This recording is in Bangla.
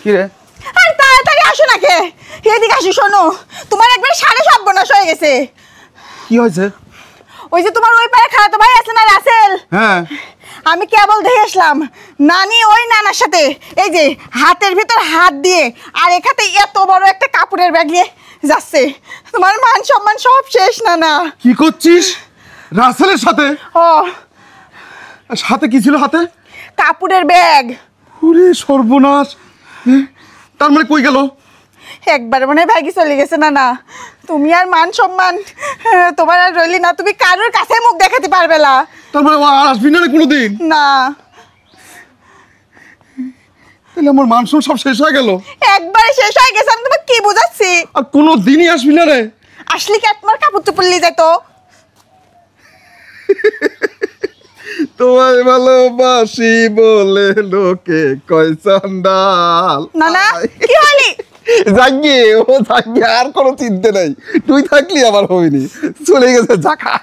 কি রে? আর তাড়াতাড়ি আসো না কে, এদিকে আসো। শোনো, তোমার একবার সাড়ে সর্বনাশ হয়ে গেছে। কি হয়েছে? ওই যে তোমার ওই পারে খালাতো ভাই আছে না, রাসেল, হ্যাঁ, আমি কেবল দেখে আসলাম নানি ওই নানার সাথে এই যে হাতের ভিতর হাত দিয়ে আর এখানে এত বড় একটা কাপড়ের ব্যাগ নিয়ে যাচ্ছে। তোমার মান সম্মান সব শেষ নানা। কি করছিস রাসেলের সাথে? ও সাথে কি ছিল হাতে? কাপড়ের ব্যাগ। ওরে সর্বনাশ! তার মানে কই গেল? একবারে মনে হয় ভাগি চলে গেছে নানা। তুমি আর মান সম্মান তোমার আর রইলি না, তুমি কারোর কাছে মুখ দেখাতে পারবে না। তার মানে ও আর আসবি না রে কোনোদিন? না। তাহলে আমার মান সম্মান সব শেষ হয়ে গেল। একবারে শেষ হয়ে গেছে, আমি তোমাকে কি বোঝাচ্ছি। আর কোনোদিনই আসবি না রে? আসলে কি তোমার কাপড় চোপড় নিয়ে যেত? তোমায় ভালোবাসি বলে লোকে কয় চান্ডাল। নানা কি হলি? জাগিয়ে ও জাগিয়ে, আর কোনো চিন্তা নাই। তুই থাকলি আমার হয়নি, চলে গেছে জাকা।